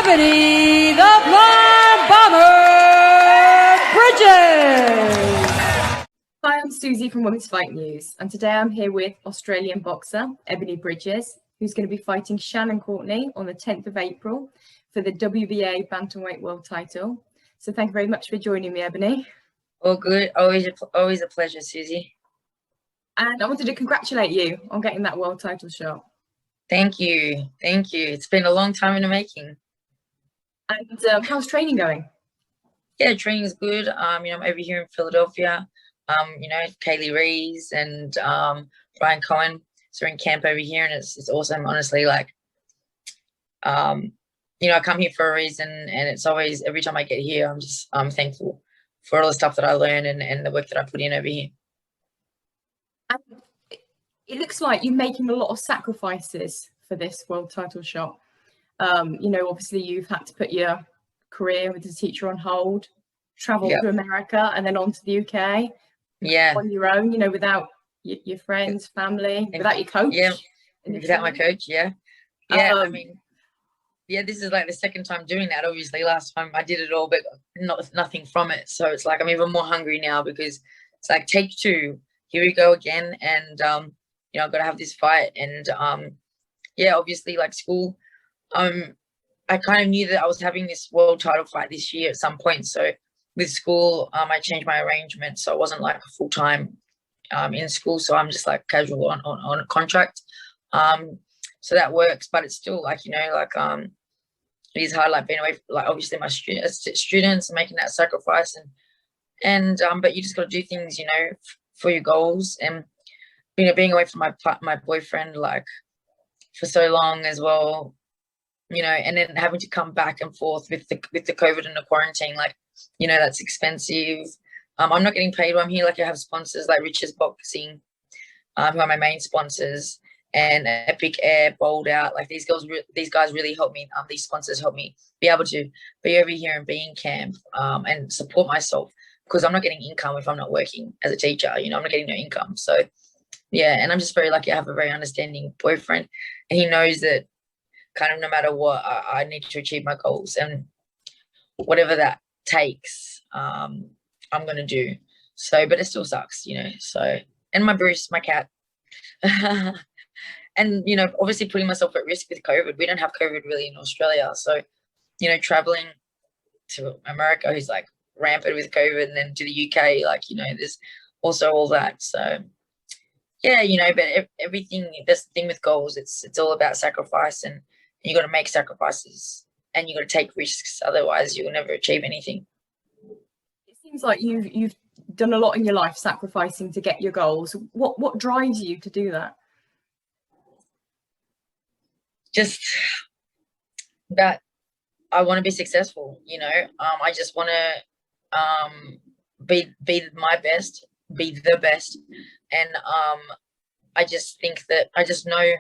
Ebanie the Blonde Bomber Bridges. Hi, I'm Susie from Women's Fight News, and today I'm here with Australian boxer Ebanie Bridges, who's going to be fighting Shannon Courtenay on the 10th of April for the WBA Bantamweight World Title. So thank you very much for joining me, Ebanie. All good. Always a pleasure, Susie. And I wanted to congratulate you on getting that world title shot. Thank you. Thank you. It's been a long time in the making. And how's training going? Yeah, training is good. I'm over here in Philadelphia. Kaylee Rees and Brian Cohen. So we're in camp over here, and it's awesome. Honestly, I come here for a reason, and it's always, every time I get here, I'm thankful for all the stuff that I learn and the work that I put in over here. And it looks like you're making a lot of sacrifices for this world title shot. Obviously you've had to put your career with the teacher on hold, travel to America, and then on to the UK. Yeah. On your own, without your friends, family, without your coach. Yeah. Without my coach. Yeah. Yeah. This is like the second time doing that. Obviously, last time I did it all, but nothing from it. So it's like I'm even more hungry now, because it's like take two. Here we go again, and I've got to have this fight. And obviously, like school, I kind of knew that I was having this world title fight this year at some point. So with school, I changed my arrangement, so I wasn't like a full time in school. So I'm just like casual on a contract. So that works, but it's still like, it is hard, like being away, like obviously my students making that sacrifice, and but you just got to do things, for your goals. And being away from my boyfriend like for so long as well, and then having to come back and forth with the COVID and the quarantine, like, that's expensive. I'm not getting paid while I'm here. Like, I have sponsors like Rich's Boxing, who are my main sponsors, and Epic Air, Bold Out. Like, these guys really help me. These sponsors help me be able to be over here and be in camp, and support myself, because I'm not getting income if I'm not working as a teacher. I'm not getting no income. So yeah, and I'm just very lucky. I have a very understanding boyfriend, and he knows that kind of no matter what, I need to achieve my goals, and whatever that takes, I'm going to do. So, but it still sucks, so, and my Bruce, my cat, and, obviously putting myself at risk with COVID. We don't have COVID really in Australia. So, traveling to America, who's like rampant with COVID, and then to the UK, like, there's also all that. So yeah, but everything, that's the thing with goals. It's all about sacrifice, and you got to make sacrifices, and you got to take risks. Otherwise you'll never achieve anything. It seems like you've done a lot in your life, sacrificing to get your goals. What drives you to do that? Just that I want to be successful. I just want to be my best, be the best. And I just think that I just know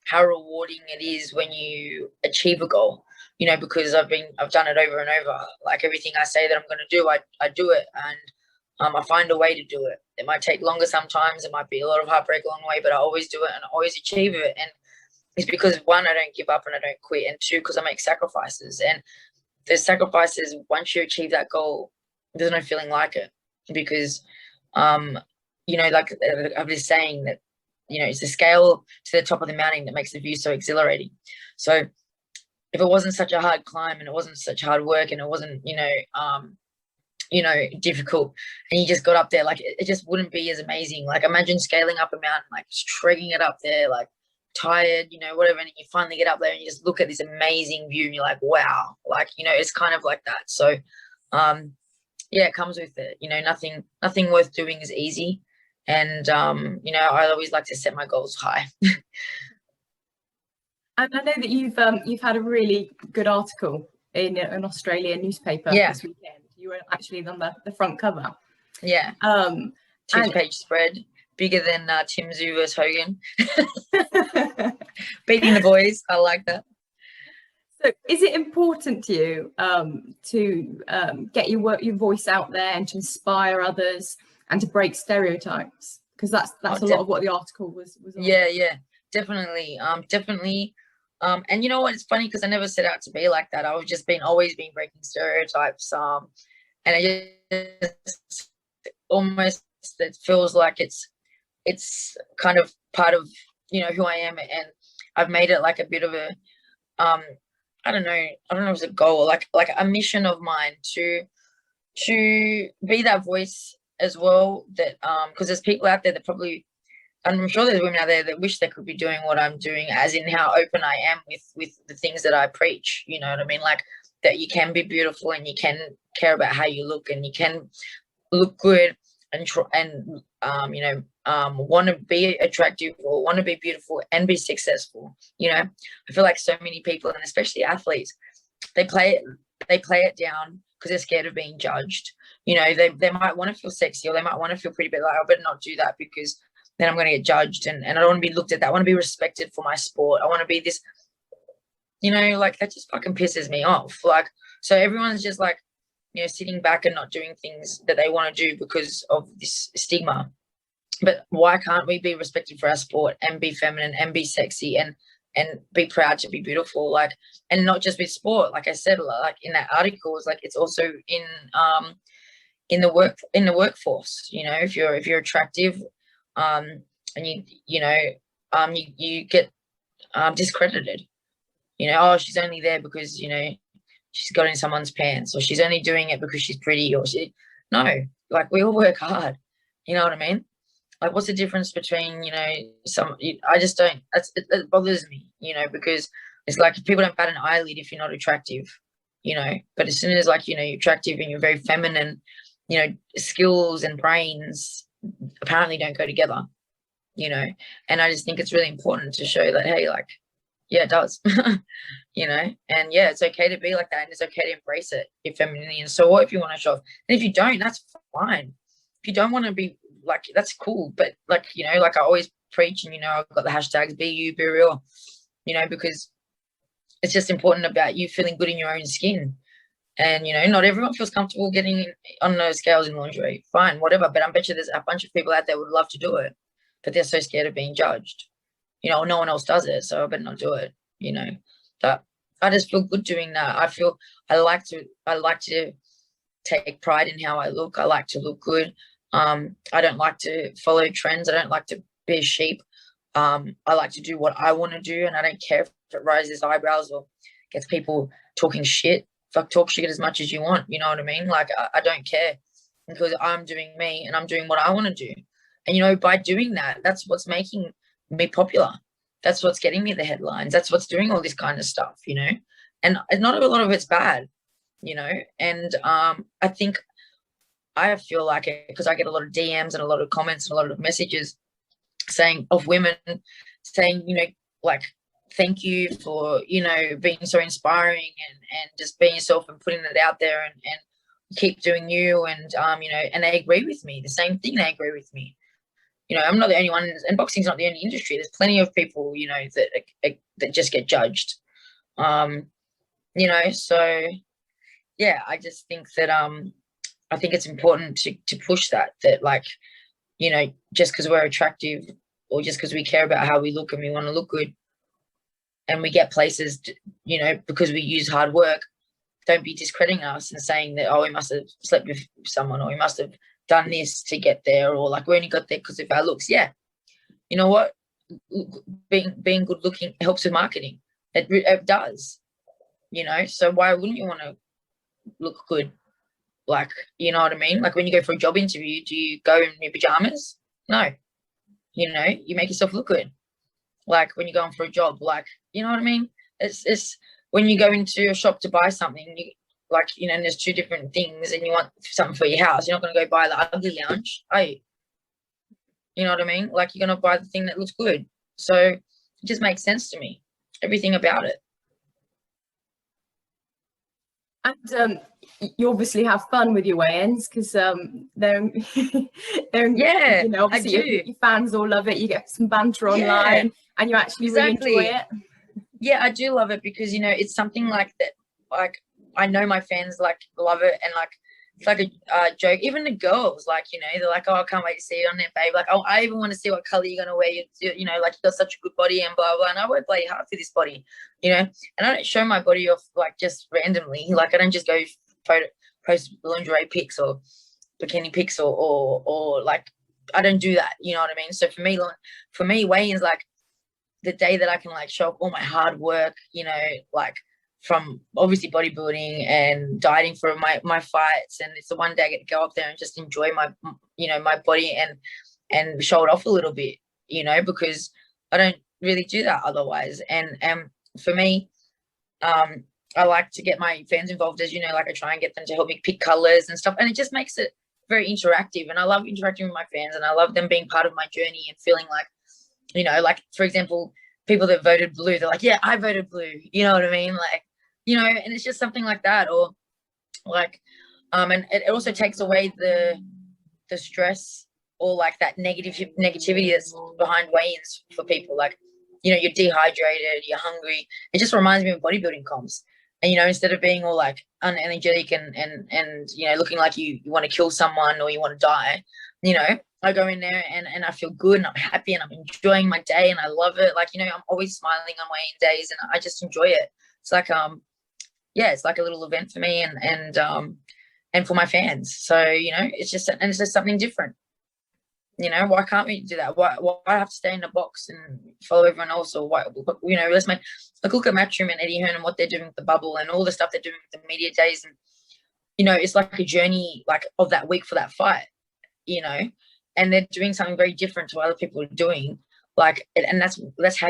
how rewarding it is when you achieve a goal, because I've done it over and over. Like, everything I say that I'm going to do, I do it, and I find a way to do it. It might take longer sometimes, it might be a lot of heartbreak along the way, but I always do it, and I always achieve it. And it's because, one, I don't give up and I don't quit, and two, because I make sacrifices. And the sacrifices, once you achieve that goal, there's no feeling like it, because like I've been saying that, it's the scale to the top of the mountain that makes the view so exhilarating. So if it wasn't such a hard climb, and it wasn't such hard work, and it wasn't, difficult, and you just got up there, like, it just wouldn't be as amazing. Like, imagine scaling up a mountain, like just trekking it up there, like tired, whatever, and you finally get up there and you just look at this amazing view, and you're like, wow, like, it's kind of like that. So it comes with it. Nothing worth doing is easy. And I always like to set my goals high. And I know that you've had a really good article in an Australian newspaper this weekend. You were actually on the front cover. Yeah. 2-page spread, bigger than Tim Tszyu versus Hogan. Beating the boys. I like that. So is it important to you to get your voice out there, and to inspire others, and to break stereotypes? Because that's a lot of what the article was on. Yeah, definitely. And you know what? It's funny because I never set out to be like that. I was just always been breaking stereotypes. And it just almost, it feels like it's kind of part of, you know, who I am, and I've made it like a bit of a I don't know if it's a goal, like a mission of mine to be that voice as well, that because there's people out there that probably, I'm sure there's women out there that wish they could be doing what I'm doing, as in how open I am with the things that I preach, you know what I mean? Like that you can be beautiful and you can care about how you look, and you can look good and you know, want to be attractive or want to be beautiful and be successful. You know, I feel like so many people, and especially athletes, they play it down because they're scared of being judged. You know, they might want to feel sexy, or they might want to feel pretty, but like, I better not do that because then I'm going to get judged, and I don't want to be looked at that. I want to be respected for my sport. I want to be this, you know, like that just fucking pisses me off. Like, so everyone's just like, you know, sitting back and not doing things that they want to do because of this stigma. But why can't we be respected for our sport and be feminine and be sexy and be proud to be beautiful? Like, and not just with sport, like I said, like in that article, it's like it's also in the workforce. You know, if you're attractive, and you get discredited. You know, oh, she's only there because, you know, she's got in someone's pants, or she's only doing it because she's pretty, or no, like we all work hard. You know what I mean? Like, what's the difference between, you know, I just don't, it bothers me, you know, because it's like people don't bat an eyelid if you're not attractive, you know, but as soon as, like, you know, you're attractive and you're very feminine, you know, skills and brains apparently don't go together, you know. And I just think it's really important to show that, hey, like, yeah, it does, you know, and yeah, it's okay to be like that, and it's okay to embrace it, your femininity. And so what if you want to show off? And if you don't, that's fine. If you don't want to be like, that's cool. But like, you know, like I always preach, and, you know, I've got the hashtags, be you, be real, you know, because it's just important about you feeling good in your own skin. And, you know, not everyone feels comfortable getting on those scales in lingerie. Fine, whatever. But I bet you there's a bunch of people out there who would love to do it, but they're so scared of being judged. You know, no one else does it, so I better not do it, you know. But I just feel good doing that. I like to take pride in how I look. I like to look good. I don't like to follow trends. I don't like to be a sheep. I like to do what I want to do, and I don't care if it raises eyebrows or gets people talking shit. Fuck, talk shit as much as you want, you know what I mean? Like, I don't care, because I'm doing me and I'm doing what I want to do. And, you know, by doing that, that's what's making me popular. That's what's getting me the headlines. That's what's doing all this kind of stuff, you know. And not a lot of it's bad, you know. And I think, I feel like it because I get a lot of DMs and a lot of comments and a lot of messages saying, of women saying, you know, like, thank you for, you know, being so inspiring and just being yourself and putting it out there, and keep doing you. And you know, and they agree with me. The same thing, they agree with me. You know, I'm not the only one, and boxing's not the only industry. There's plenty of people, you know, that just get judged. You know, so yeah, I just think that I think it's important to push that like, you know, just because we're attractive, or just because we care about how we look and we want to look good, and we get places, you know, because we use hard work, don't be discrediting us and saying that, oh, we must have slept with someone, or we must have done this to get there, or like we only got there because of our looks. Yeah, you know what, being good looking helps with marketing. It does, you know. So why wouldn't you want to look good? Like, you know what I mean? Like, when you go for a job interview, do you go in your pajamas? No, you know, you make yourself look good. Like, when you're going for a job, like, you know what I mean? It's when you go into a shop to buy something, you, like, you know, and there's two different things, and you want something for your house, you're not going to go buy the ugly lounge, are you? You know what I mean? Like, you're going to buy the thing that looks good. So it just makes sense to me, everything about it. And you obviously have fun with your weigh-ins, because they're Yeah, you know, obviously your fans all love it. You get some banter online, and you actually really enjoy it. Yeah, I do love it, because, you know, it's something like that. Like, I know my fans like love it, and like it's like a joke. Even the girls, like, you know, they're like, oh, I can't wait to see you on there, babe. Like, oh, I even want to see what color you're gonna wear. You know, like, you got such a good body and blah blah. And I work bloody hard for this body, you know. And I don't show my body off like just randomly. Like, I don't just go post lingerie pics or bikini pics or like, I don't do that. You know what I mean? So for me, weigh-ins like the day that I can like show up all my hard work. You know, like, from obviously bodybuilding and dieting for my fights, and it's the one day I get to go up there and just enjoy my, you know, my body and show it off a little bit, you know, because I don't really do that otherwise. And for me, I like to get my fans involved, as you know, like I try and get them to help me pick colors and stuff, and it just makes it very interactive. And I love interacting with my fans, and I love them being part of my journey and feeling like, you know, like, for example, people that voted blue, they're like, yeah, I voted blue, you know what I mean? Like, you know, and it's just something like that. Or like, and it also takes away the stress or like that negativity that's behind weigh-ins for people. Like, you know, you're dehydrated, you're hungry. It just reminds me of bodybuilding comps. And, you know, instead of being all like unenergetic and you know, looking like you want to kill someone or you want to die, you know, I go in there and I feel good and I'm happy and I'm enjoying my day and I love it. Like, you know, I'm always smiling on weigh-in days and I just enjoy it. It's like, yeah, it's like a little event for me and for my fans. So, you know, it's just something different. You know, why can't we do that? Why have to stay in a box and follow everyone else? Or why, you know, look at Matchroom and Eddie Hearn and what they're doing with the bubble and all the stuff they're doing with the media days. And, you know, it's like a journey like of that week for that fight, you know, and they're doing something very different to what other people are doing. Like, and that's how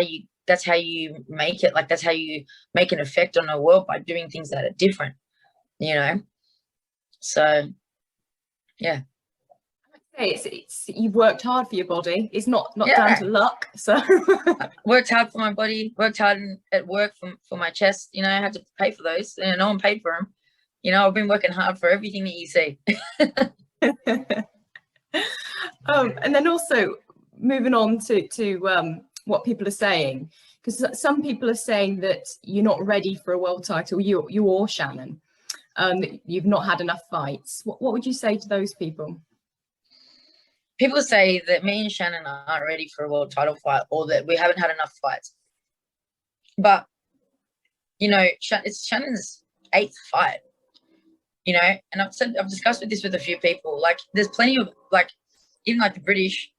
you make it. Like, that's how you make an effect on the world, by doing things that are different, you know. So yeah, it's you've worked hard for your body. It's not Yeah. down to luck. So worked hard for my body, worked hard at work for my chest. You know, I had to pay for those, and no one paid for them. You know, I've been working hard for everything that you see. And then also moving on to what people are saying, because some people are saying that you're not ready for a world title, you or Shannon, you've not had enough fights. What would you say to those people? People say that me and Shannon aren't ready for a world title fight, or that we haven't had enough fights. But, you know, it's Shannon's 8th fight, you know, and I've discussed this with a few people. Like, there's plenty of, like, even like the British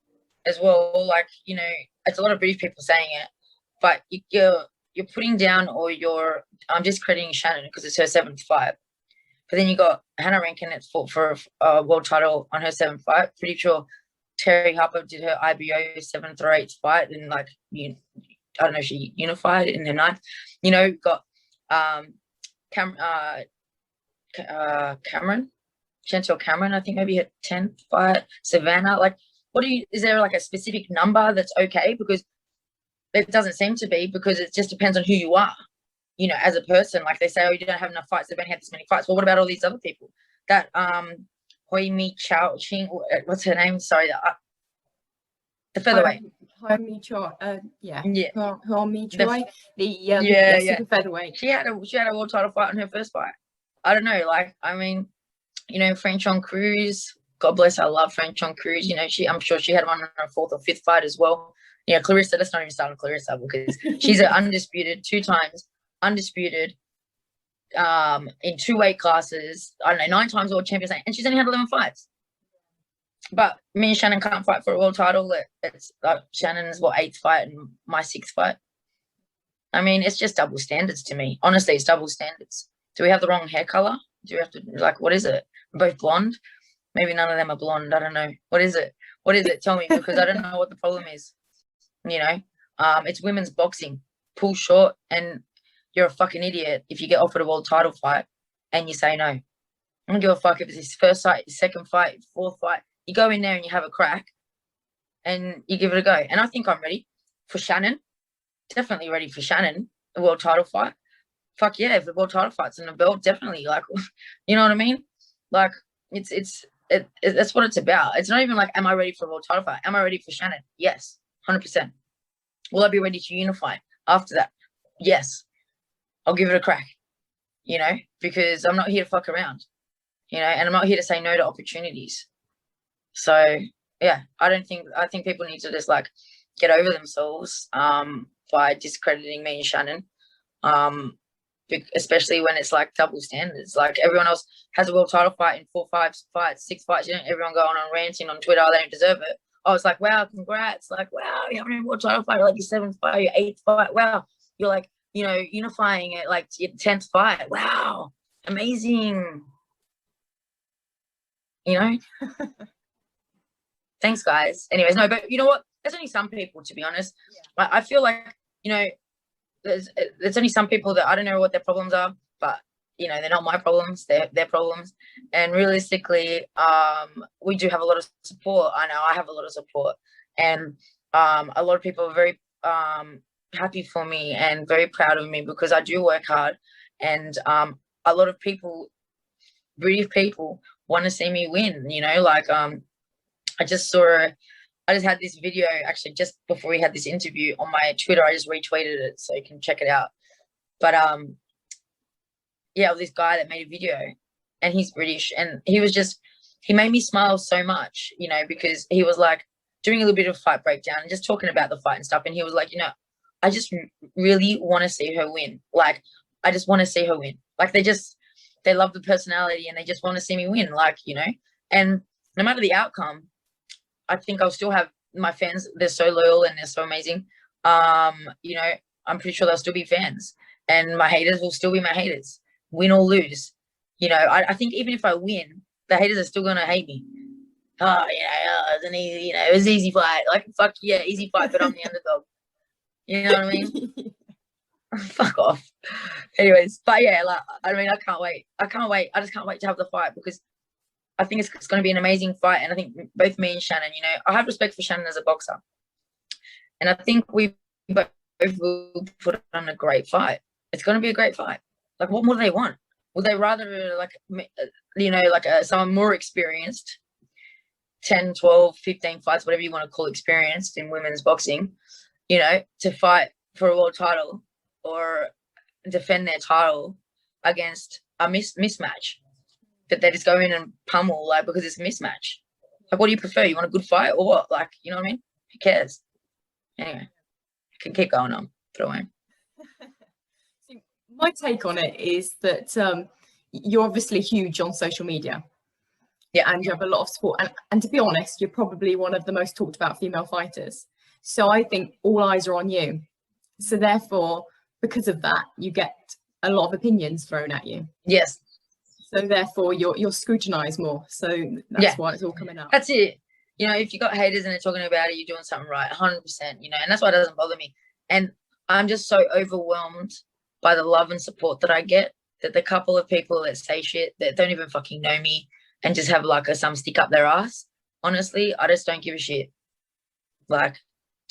as well, like, you know, it's a lot of British people saying it, but you're putting down, or I'm discrediting Shannon because it's her 7th fight. But then you got Hannah Rankin that fought for a world title on her 7th fight. Pretty sure Terry Harper did her IBO 7th or 8th fight, and like, I don't know if she unified in her 9th. You know, got Chantel Cameron, I think maybe her 10th fight. Savannah, like, is there like a specific number that's okay? Because it doesn't seem to be, because it just depends on who you are, you know, as a person. Like, they say, oh, you don't have enough fights, they've had this many fights. Well, what about all these other people? That Hoi Mi Chao Ching, what's her name? Sorry, the featherweight. Hoi Mi Choi, Hoi Mi The- Choi, the super featherweight. She had a world title fight on her first fight. I don't know, like, I mean, you know, Franchon Cruz, God bless her, I love Franchon Cruz. You know, I'm sure she had one on her 4th or 5th fight as well. You know, Clarissa, let's not even start on Clarissa, because she's an undisputed, 2 times undisputed, in 2 weight classes, I don't know, 9 times world champion, and she's only had 11 fights. But me and Shannon can't fight for a world title. It's Shannon's 8th fight and my 6th fight. I mean, it's just double standards to me. Honestly, it's double standards. Do we have the wrong hair color? Do we have to, like, what is it? We're both blonde? Maybe none of them are blonde. I don't know. What is it? What is it? Tell me, because I don't know what the problem is. You know, it's women's boxing. Pull short, and you're a fucking idiot if you get offered a world title fight and you say no. I don't give a fuck if it's his first fight, his 2nd fight, 4th fight. You go in there and you have a crack and you give it a go. And I think I'm ready for Shannon. Definitely ready for Shannon, the world title fight. Fuck yeah, if the world title fight's in the belt, definitely. Like, you know what I mean? Like, that's what it's about. It's not even like, am I ready for a world title fight? Am I ready for Shannon? Yes, 100%. Will I be ready to unify after that? Yes. I'll give it a crack, you know, because I'm not here to fuck around. you know, and I'm not here to say no to opportunities. So yeah, I think people need to just like get over themselves by discrediting me and Shannon, especially when it's like double standards. Like everyone else has a world title fight in 4, 5 fights, 6 fights. You know, everyone going on ranting on Twitter, they don't deserve it. I was like, wow, congrats! Like, wow, you haven't a world title fight, like your 7th fight, your 8th fight. Wow, you're like, you know, unifying it like your 10th fight. Wow, amazing. You know. Thanks, guys. Anyways, no, but you know what? There's only some people, to be honest. Yeah. I feel like, you know, there's only some people that I don't know what their problems are, but you know, they're not my problems, they're their problems. And realistically, we do have a lot of support. I know I have a lot of support, and a lot of people are very happy for me and very proud of me because I do work hard, and a lot of people, British people, want to see me win. You know, like I just had this video actually just before we had this interview on my Twitter. I just retweeted it so you can check it out. But yeah, this guy that made a video, and he's British, and he made me smile so much, you know, because he was like doing a little bit of fight breakdown and just talking about the fight and stuff. And he was like, you know, I just really want to see her win. Like, I just want to see her win. Like, they love the personality and they just want to see me win. Like, you know, and no matter the outcome, I think I'll still have my fans. They're so loyal and they're so amazing. You know, I'm pretty sure they'll still be fans, and my haters will still be my haters, win or lose. You know, I think even if I win, the haters are still gonna hate me. Oh, it's an easy, you know, it was an easy fight. Like, fuck yeah, easy fight, but I'm the underdog. You know what I mean? Fuck off. Anyways, but yeah, like, I mean, I can't wait. I just can't wait to have the fight because I think it's going to be an amazing fight. And I think both me and Shannon, you know, I have respect for Shannon as a boxer. And I think we both will put on a great fight. It's going to be a great fight. Like, what more do they want? Would they rather, like, you know, like someone more experienced, 10, 12, 15 fights, whatever you want to call experienced in women's boxing, you know, to fight for a world title or defend their title against a mismatch that they just go in and pummel, like, because it's a mismatch? Like, what do you prefer? You want a good fight or what? Like, you know what I mean? Who cares? Anyway, I can keep going on, but I won't. My take on it is that you're obviously huge on social media. Yeah, and you have a lot of support. And to be honest, you're probably one of the most talked about female fighters. So I think all eyes are on you. So therefore, because of that, you get a lot of opinions thrown at you. Yes. So therefore, you're scrutinized more. So that's why it's all coming out. That's it. You know, if you got haters and they're talking about it, you're doing something right, 100%. You know, and that's why it doesn't bother me. And I'm just so overwhelmed by the love and support that I get, that the couple of people that say shit that don't even fucking know me and just have like some stick up their ass, honestly, I just don't give a shit. Like,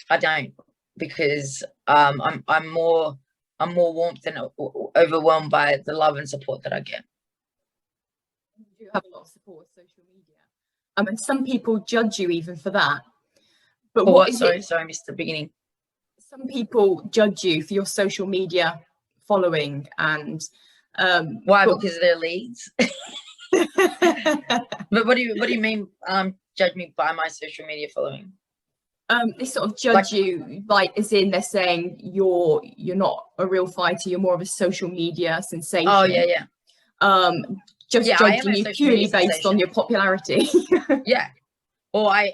I don't, because I'm more warmth and overwhelmed by the love and support that I get. You do have a lot of support with social media. And some people judge you even for that. But Sorry, I missed the beginning. Some people judge you for your social media following and why? Because of their leads. But what do you mean? Judge me by my social media following? They sort of judge you, like, as in they're saying you're not a real fighter, you're more of a social media sensation. Oh yeah. Judging you purely based on your popularity. Yeah. I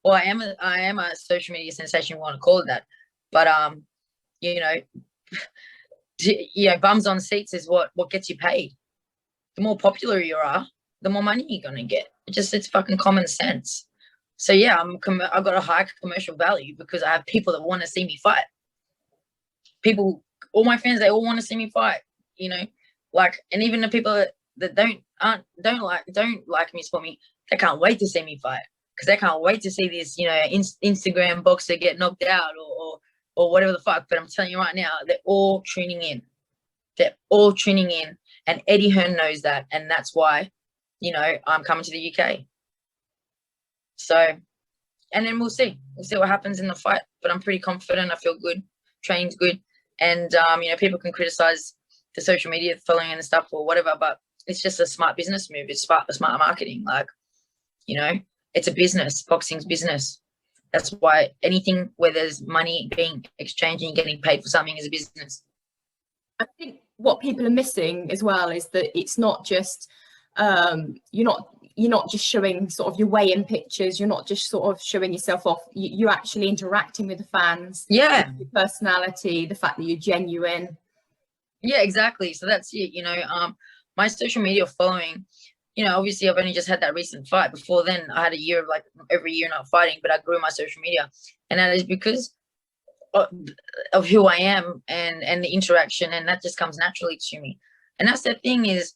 am a social media sensation, you want to call it that. But you know, bums on seats is what gets you paid. The more popular you are, the more money you're gonna get. It's fucking common sense. So yeah, I've got a high commercial value because I have people that want to see me fight. People, all my fans, they all want to see me fight. You know, like, and even the people that don't like me, support me, they can't wait to see me fight because they can't wait to see this, you know, Instagram boxer get knocked out or whatever the fuck. But I'm telling you right now, they're all tuning in. They're all tuning in, and Eddie Hearn knows that, and that's why, you know, I'm coming to the UK. So, and then we'll see what happens in the fight. But I'm pretty confident. I feel good. Train's good, and you know, people can criticize the social media following and stuff or whatever, but it's just a smart business move. It's smart marketing. Like, you know, it's a business. Boxing's business. That's why anything where there's money being exchanged and getting paid for something is a business. I think what people are missing as well is that it's not just you're not just showing sort of your weigh-in pictures. You're not just sort of showing yourself off. You're actually interacting with the fans. Yeah. Your personality, the fact that you're genuine. Yeah, exactly. So that's it. You know, my social media following, you know, obviously I've only just had that recent fight. Before then, I had a year of like every year not fighting, but I grew my social media, and that is because of who I am and the interaction, and that just comes naturally to me. And that's the thing is,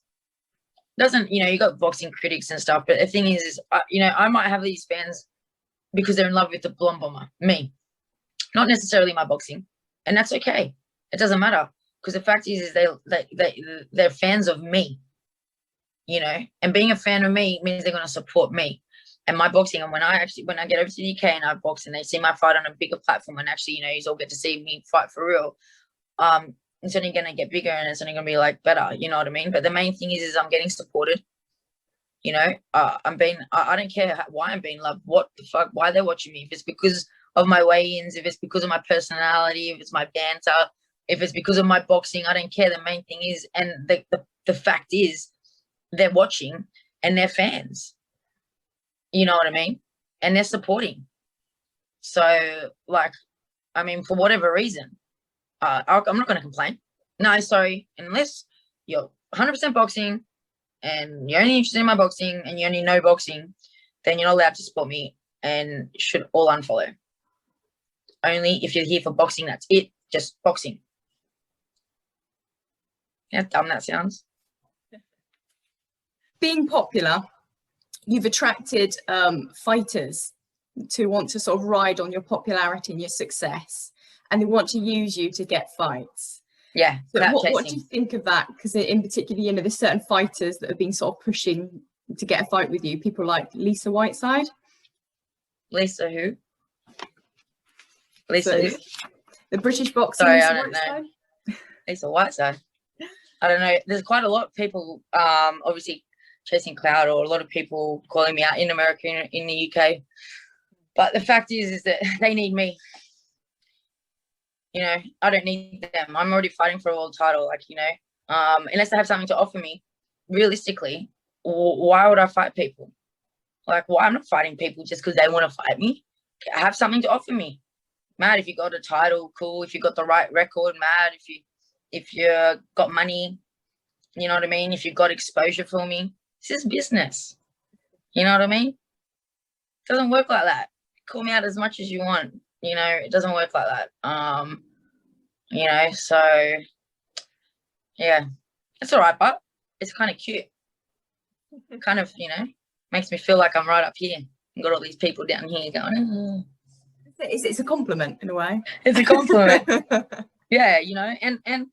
doesn't, you know, you got boxing critics and stuff, but the thing is you know, I might have these fans because they're in love with the blonde bomber, me, not necessarily my boxing, and that's okay. It doesn't matter, because the fact is they're fans of me, you know, and being a fan of me means they're going to support me and my boxing. And when I get over to the UK and I box and they see my fight on a bigger platform, and actually, you know, you all get to see me fight for real, it's only going to get bigger and it's only going to be like better, you know what I mean? But the main thing is I'm getting supported, you know. I don't care why I'm being loved, what the fuck, why they're watching me. If it's because of my weigh-ins, if it's because of my personality, if it's my banter, if it's because of my boxing, I don't care. The main thing is, and the fact is, they're watching and they're fans, you know what I mean? And they're supporting. So, like, I mean, for whatever reason, I'm not going to complain. No, sorry, unless you're 100% boxing and you're only interested in my boxing and you only know boxing, then you're not allowed to support me and should all unfollow. Only if you're here for boxing, that's it, just boxing. Yeah, dumb that sounds. Being popular, you've attracted fighters to want to sort of ride on your popularity and your success, and they want to use you to get fights. Yeah. So what do you think of that? Because in particular, you know, there's certain fighters that have been sort of pushing to get a fight with you. People like Lisa Whiteside. Lisa who? Lisa who? The British boxer. Sorry, Lisa I don't Whiteside? know. Lisa Whiteside. I don't know. There's quite a lot of people, obviously chasing clout, or a lot of people calling me out in America, in the UK. But the fact is that they need me. You know, I don't need them. I'm already fighting for a world title. Like, you know, unless they have something to offer me, realistically, why would I fight people? Like, why? I'm not fighting people just because they want to fight me. I have something to offer me. Mad if you got a title, cool. If you got the right record, mad if you got money, you know what I mean? If you got exposure for me, this is business. You know what I mean? It doesn't work like that. Call me out as much as you want. You know, it doesn't work like that. You know, so yeah, it's all right, but it's kind of cute. Kind of, you know, makes me feel like I'm right up here and got all these people down here going, It's a compliment in a way. It's a compliment. Yeah, you know, and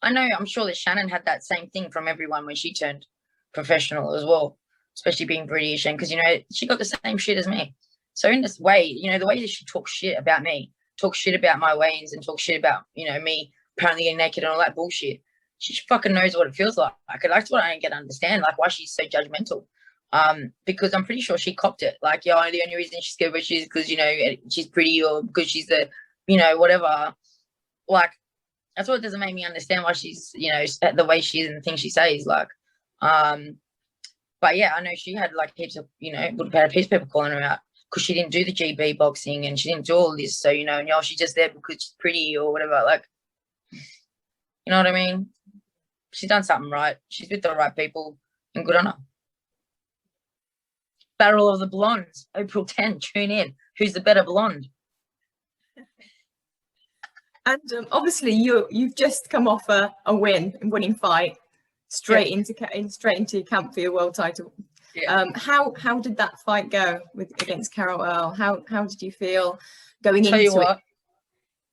I know, I'm sure that Shannon had that same thing from everyone when she turned professional as well, especially being British, and because, you know, she got the same shit as me. So in this way, you know, the way that she talks shit about me, talks shit about my weigh-ins, and talks shit about, you know, me apparently getting naked and all that bullshit, she fucking knows what it feels like. That's what I don't get to understand, like, why she's so judgmental. Because I'm pretty sure she copped it. Like, the only reason she's scared of she's because, you know, she's pretty, or because she's the, you know, whatever. Like, that's what doesn't make me understand why she's, you know, the way she is and the things she says. Like, but yeah, I know she had like heaps of, you know, would have had a piece of people calling her out because she didn't do the GB boxing and she didn't do all this. So, you know, she's just there because she's pretty or whatever. Like, you know what I mean? She's done something right. She's with the right people, and good on her. Battle of the Blondes, April 10, tune in. Who's the better blonde? And obviously you've just come off a winning fight, straight into camp for your world title. Yeah. How did that fight go against Carol Earl? How did you feel going into it?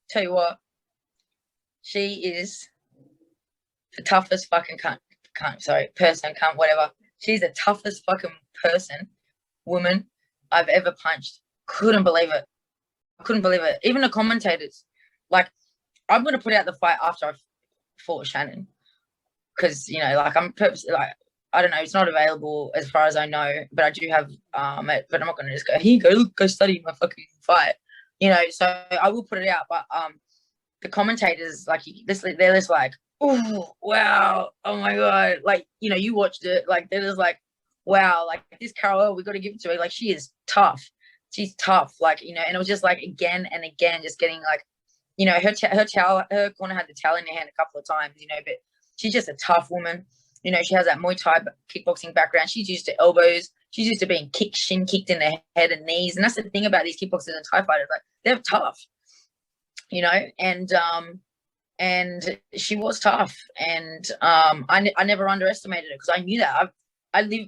Tell you what, she is the toughest fucking person, whatever. She's the toughest fucking woman I've ever punched. Couldn't believe it. Even the commentators, like, I'm going to put out the fight after I fought Shannon. because you know, like I'm purposely like, I don't know, it's not available as far as I know, but I do have it, but I'm not going to just go, here you go, go study my fucking fight, you know. So I will put it out, but the commentators, like, they're just like, oh wow, oh my god, like, you know, you watched it, like they're just like, wow, like this Carol Earl, we got to give it to her, like she is tough, she's tough, like, you know. And it was just like again and again, just getting like, you know, her corner had the towel in her hand a couple of times, you know, but she's just a tough woman. You know, she has that Muay Thai kickboxing background. She's used to elbows. She's used to being shin kicked in the head and knees. And that's the thing about these kickboxers and Thai fighters, like they're tough, you know. And she was tough. And I never underestimated it, because I knew that.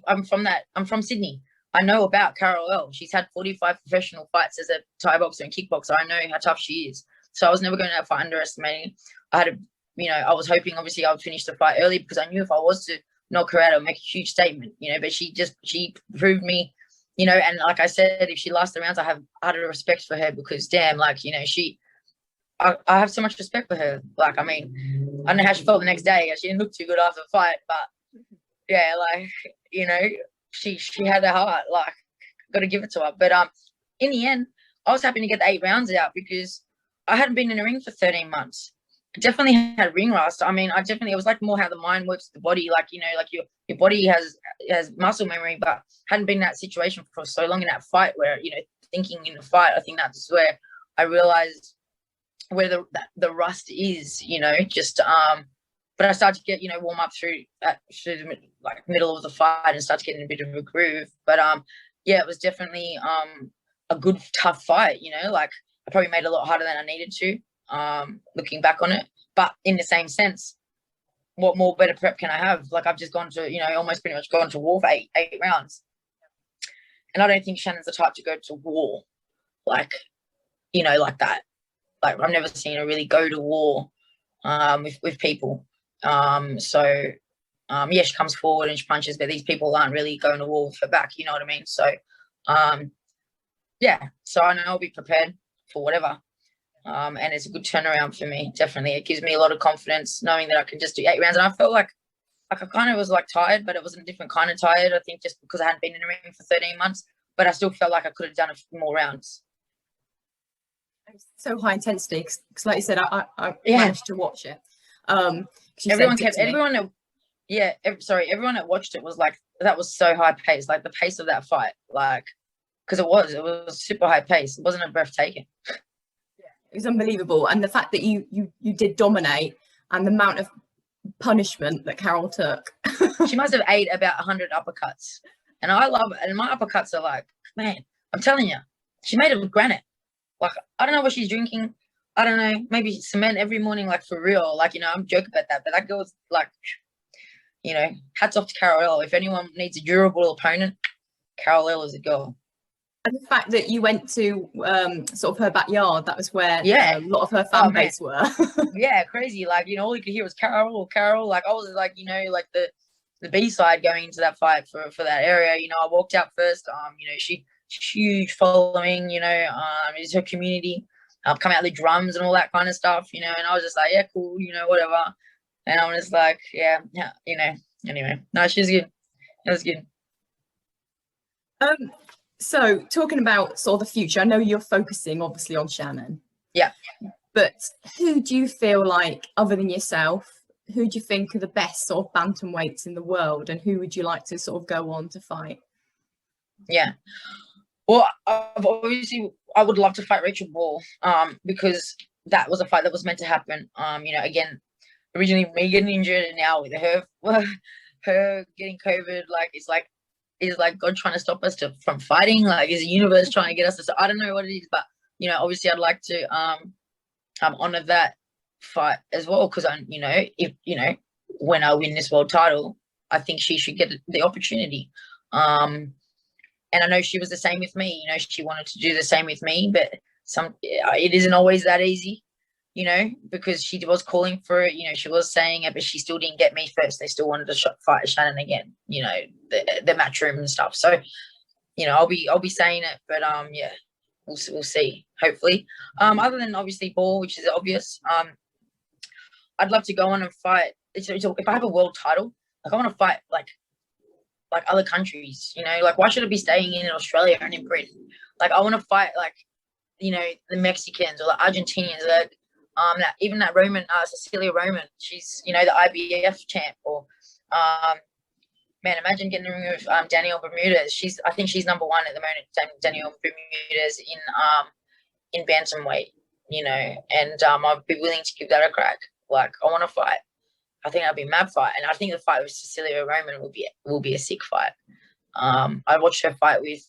I'm from Sydney. I know about Carol Earl. She's had 45 professional fights as a Thai boxer and kickboxer. I know how tough she is. So I was never going to underestimate. You know, I was hoping obviously I would finish the fight early, because I knew if I was to knock her out, I would make a huge statement, you know. But she proved me, you know. And like I said, if she lasts the rounds, I have utter respect for her, because damn, like, you know, I have so much respect for her. Like, I mean, I don't know how she felt the next day. She didn't look too good after the fight, but yeah, like, you know, she had her heart. Like, got to give it to her. But in the end, I was happy to get the 8 rounds out, because I hadn't been in the ring for 13 months. I definitely had ring rust. I mean, it was like more how the mind works, the body, like, you know, like your body has muscle memory, but hadn't been in that situation for so long in that fight where, you know, thinking in the fight, I think that's where I realized where the rust is, you know, just, but I started to get, you know, warm up through the like middle of the fight and start to get in a bit of a groove. But yeah, it was definitely a good, tough fight, you know. Like, I probably made it a lot harder than I needed to, looking back on it. But in the same sense, what more better prep can I have? Like, I've just gone to, you know, almost pretty much gone to war for eight rounds. And I don't think Shannon's the type to go to war, like, you know, like that. Like, I've never seen her really go to war with people. So yeah, she comes forward and she punches, but these people aren't really going to war with her back, you know what I mean? So yeah, so I know I'll be prepared for whatever. And it's a good turnaround for me. Definitely, it gives me a lot of confidence knowing that I can just do 8 rounds. And I felt like I kind of was like tired, but it was a different kind of tired. I think just because I hadn't been in the ring for 13 months, but I still felt like I could have done a few more rounds. So high intensity, because like you said, I managed to watch it. Everyone that watched it was like, that was so high paced, like the pace of that fight, like, because it was super high pace. It wasn't a breathtaking. It was unbelievable. And the fact that you did dominate, and the amount of punishment that Carol took. She must have ate about 100 uppercuts. And I love it. And my uppercuts are like, man, I'm telling you, she made it with granite. Like, I don't know what she's drinking. I don't know, maybe cement every morning, like, for real. Like, you know, I'm joking about that. But that girl's like, you know, hats off to Carol Earl. If anyone needs a durable opponent, Carol Earl is a girl. And the fact that you went to sort of her backyard, that was where a lot of her fan base were. Yeah, crazy. Like, you know, all you could hear was Carol. Like, I was like, you know, like the B-side going into that fight for that area. You know, I walked out first. You know, she's huge following, you know, it's her community. Come out the drums and all that kind of stuff, you know, and I was just like, yeah, cool, you know, whatever. And I'm just like, yeah, you know, anyway. No, she's good. It was good. So talking about sort of the future, I know you're focusing obviously on Shannon. Yeah. But who do you feel like, other than yourself, who do you think are the best sort of bantamweights in the world, and who would you like to sort of go on to fight? Yeah. Well, I would love to fight Rachel Ball, because that was a fight that was meant to happen. You know, again, originally me getting injured, and now with her getting COVID, like, it's like, is like God trying to stop us from fighting? Like, is the universe trying to get us to? I don't know what it is, but, you know, obviously I'd like to honor that fight as well, because you know, if, you know, when I win this world title, I think she should get the opportunity. And I know she was the same with me. You know, she wanted to do the same with me, but it isn't always that easy, you know, because she was calling for it. You know, she was saying it, but she still didn't get me first. They still wanted to fight Shannon again, you know, the match room and stuff. So, you know, I'll be saying it, but yeah, we'll see, hopefully. Other than obviously Ball, which is obvious, I'd love to go on and fight if I have a world title, like I want to fight like other countries, you know, like why should I be staying in Australia and in Britain? Like I want to fight like, you know, the Mexicans or the Argentinians, like even that Roman, Cecilia Roman, she's, you know, the IBF champ, or man, imagine getting in the ring with Daniela Bermudez. I think she's number 1 at the moment, Daniela Bermudez in bantamweight, you know, and I'd be willing to give that a crack. Like I want to fight. I think that'd be a mad fight, and I think the fight with Cecilia Roman will be a sick fight. I watched her fight with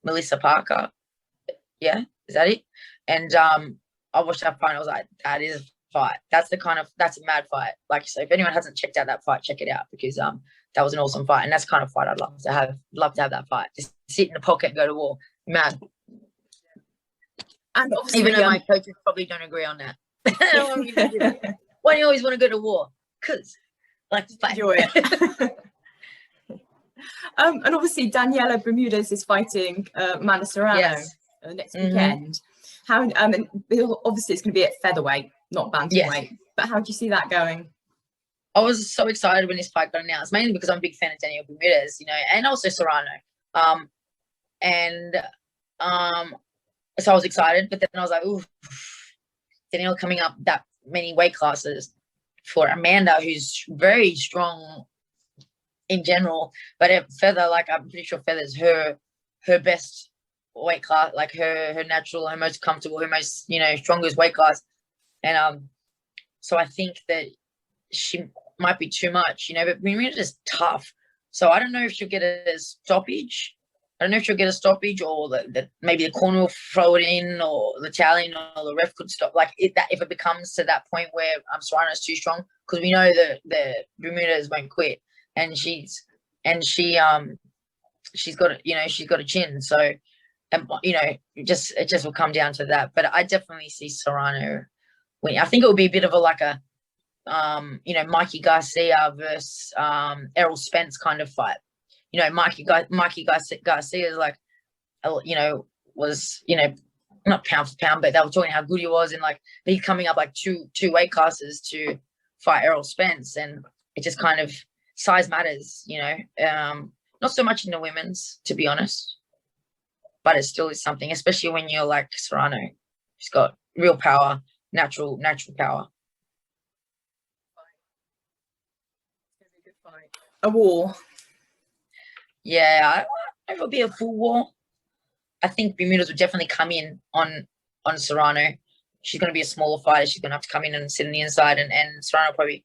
Melissa Parker. Yeah, is that it? And I watched that fight and I was like, that is a fight. That's a mad fight. Like, so if anyone hasn't checked out that fight, check it out, because that was an awesome fight, and that's the kind of fight I'd love to have. Love to have that fight. Just sit in the pocket and go to war. Mad. And obviously, even though my coaches probably don't agree on that. Why do you always want to go to war? Because like to fight. Enjoy it. And obviously Daniela Bermudez is fighting Amanda Serrano next weekend. How and obviously it's going to be at featherweight, not bantamweight. Yes. But how do you see that going? I was so excited when this fight got announced, mainly because I'm a big fan of Daniela Bermudez, you know, and also Serrano. So I was excited, but then I was like, ooh, Daniela coming up that many weight classes for Amanda, who's very strong in general, but at feather, like I'm pretty sure feather's her best weight class, like her natural, her most comfortable, her most, you know, strongest weight class. And so I think that she might be too much, you know, but Bermudez is tough. So I don't know if she'll get a stoppage. I don't know if she'll get a stoppage, or maybe the corner will throw it in, or the Italian or the ref could stop. Like if it becomes to that point where Serrano's too strong, because we know that the Bermudez won't quit, and she's got a chin. So, you know, it just will come down to that. But I definitely see Serrano winning. I think it will be a bit of you know, Mikey Garcia versus Errol Spence kind of fight. You know, Mikey Garcia is like, you know, was, you know, not pound for pound, but they were talking how good he was, and like he's coming up like two weight classes to fight Errol Spence, and it just kind of size matters, you know. Not so much in the women's, to be honest, but it still is something, especially when you're like Serrano. She's got real power, natural power. A war. Yeah, I don't know if it'll be a full war. I think Bermudez will definitely come in on Serrano. She's going to be a smaller fighter. She's going to have to come in and sit on the inside, and Serrano probably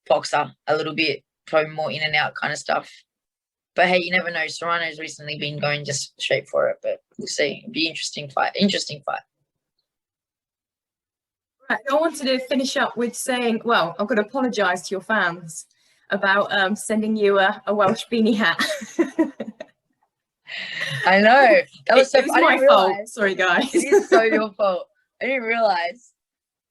box her a little bit, probably more in and out kind of stuff. But hey, you never know. Serrano's recently been going just straight for it, but we'll see. It'll be interesting fight. Right, I wanted to finish up with saying, well, I've got to apologise to your fans about sending you a Welsh beanie hat. I know. That was it was my fault. Sorry, guys. It is so your fault. I didn't realise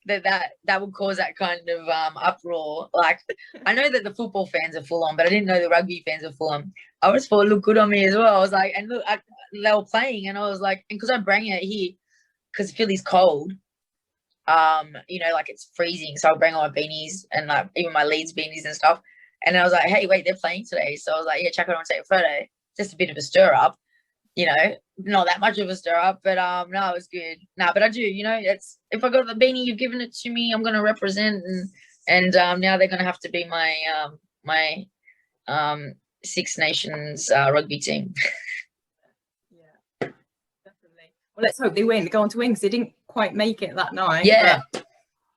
that would cause that kind of uproar. Like, I know that the football fans are full on, but I didn't know the rugby fans are full on. I just thought it looked good on me as well. I was like, and look, they were playing, and I was like, and because I bring it here, because Philly's cold, you know, like it's freezing, so I bring all my beanies and like even my Leeds beanies and stuff. And I was like, hey, wait, they're playing today. So I was like, yeah, check it out and take a photo. Just a bit of a stir up, you know, not that much of a stir up, but no, it was good. No, but I do, you know, it's, if I got the beanie, you've given it to me, I'm going to represent, and now they're going to have to be my Six Nations rugby team. Yeah, definitely. Well, let's hope they win. They go on to win, because they didn't quite make it that night. Yeah.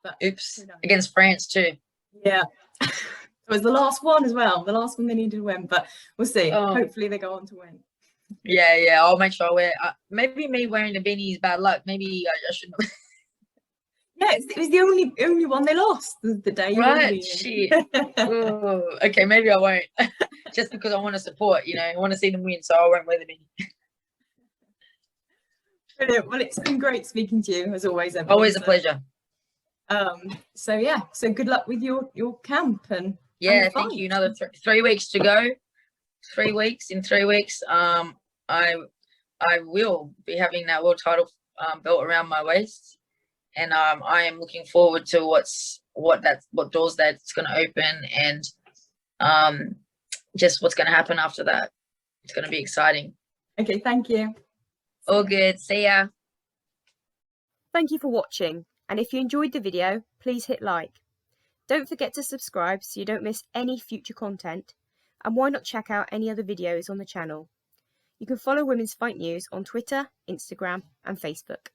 But oops. Against France too. Yeah. It was the last one as well. The last one they needed to win, but we'll see. Oh. Hopefully they go on to win. Yeah. I'll make sure I wear. Maybe me wearing the beanie is bad luck. Maybe I shouldn't. Yeah, it was the only one they lost the day. Right. Shit. Ooh, okay, maybe I won't. Just because I want to support. You know, I want to see them win, so I won't wear the beanie. Brilliant. Well, it's been great speaking to you as always. Ebanie. Always a pleasure. So yeah. So good luck with your camp and. Yeah, thank you. Another 3 weeks to go. 3 weeks. In 3 weeks, I will be having that world title belt around my waist, and I am looking forward to what doors that's going to open, and just what's going to happen after that. It's going to be exciting. Okay, thank you. All good. See ya. Thank you for watching, and if you enjoyed the video, please hit like. Don't forget to subscribe so you don't miss any future content, and why not check out any other videos on the channel. You can follow Women's Fight News on Twitter, Instagram and Facebook.